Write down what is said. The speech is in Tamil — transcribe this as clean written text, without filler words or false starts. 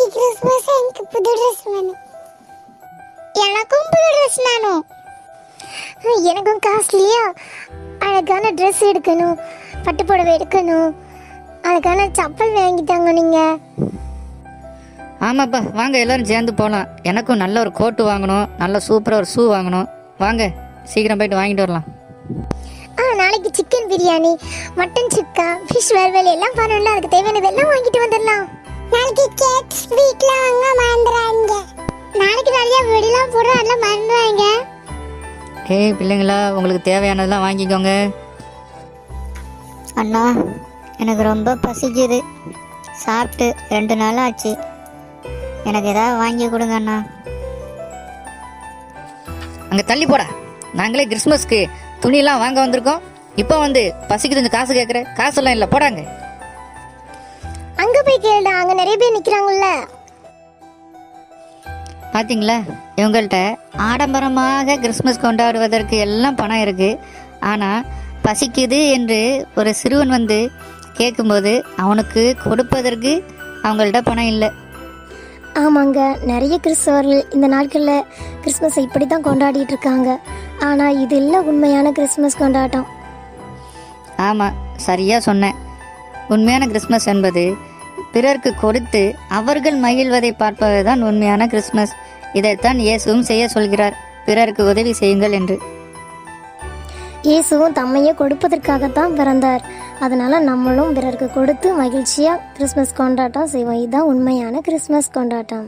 நாளைக்கு கிறிஸ்மஸ், எனக்கு புது ட்ரெஸ் வேணும். எனக்கும் புது ட்ரெஸ் வேணும். எனக்கும் காஸ்ட்லியா அழகான ட்ரெஸ் எடுக்கணும், பட்டு புடவை எடுக்கணும், அழகான சப்பல் வாங்கிட்டாங்க நீங்க. ஆமாப்பா, வாங்க எல்லாரும் சேர்ந்து போகலாம். எனக்கும் நல்ல ஒரு கோட்டு வாங்கணும், நல்ல சூப்பராக ஒரு ஷூ வாங்கணும். வாங்க சீக்கிரம் போயிட்டு வாங்கிட்டு வரலாம். நாளைக்கு சிக்கன் பிரியாணி, மட்டன் சுக்கா, ஃபிஷ் வறுவல் எல்லாம் பண்ணல. அதுக்கு தேவையானது எல்லாம் வாங்கிட்டு வந்துடலாம். நாளைக்கு கேக் ஸ்வீட்ல வாங்க மறந்துறாங்க. நாளைக்கு நிறைய வெடிலாம் போடுற அதெல்லாம் மறந்துறாங்க. ஏய் பிள்ளைங்களா, உங்களுக்கு தேவையானதெல்லாம் வாங்கிக்கோங்க. அண்ணா, எனக்கு ரொம்ப பசிக்குது. சாப்பிட்டு 2 நாள் ஆச்சு. எனக்கு ஏதாவது வாங்கி கொடுங்க அண்ணா. அங்கே தள்ளி போடா. நாங்களே கிறிஸ்மஸ்க்கு துணியெல்லாம் வாங்க வந்திருக்கோம். இப்போ வந்து பசிக்கு கொஞ்சம் காசு கேட்குற? காசெல்லாம் இல்லை, போடாங்க. அங்க போய் கேளுடா, அங்க நிறைய பேர் நிக்கிறாங்கல்ல. பார்த்தீங்களா, இவங்கள்ட்ட ஆடம்பரமாக கிறிஸ்மஸ் கொண்டாடுவதற்கு எல்லாம் பணம் இருக்குது. ஆனால் பசிக்குது என்று ஒரு சிறுவன் வந்து கேட்கும்போது அவனுக்கு கொடுப்பதற்கு அவங்கள்ட்ட பணம் இல்லை. ஆமாங்க, நிறைய கிறிஸ்தவர்கள் இந்த நாட்களில் கிறிஸ்மஸை இப்படி தான் கொண்டாடிட்டு இருக்காங்க. ஆனால் இது இல்லை உண்மையான கிறிஸ்மஸ் கொண்டாட்டம். ஆமாம், சரியாக சொன்னேன். உண்மையான கிறிஸ்மஸ் என்பது பிறருக்கு கொடுத்து அவர்கள் மகிழ்வதை பார்ப்பது தான் உண்மையான கிறிஸ்மஸ். இதைத்தான் இயேசுவும் செய்ய சொல்கிறார், பிறருக்கு உதவி செய்யுங்கள் என்று. இயேசுவும் தம்மையே கொடுப்பதற்காகத்தான் பிறந்தார். அதனால நம்மளும் பிறருக்கு கொடுத்து மகிழ்ச்சியாக கிறிஸ்மஸ் கொண்டாட்டம் செய்வோம். இதுதான் உண்மையான கிறிஸ்மஸ் கொண்டாட்டம்.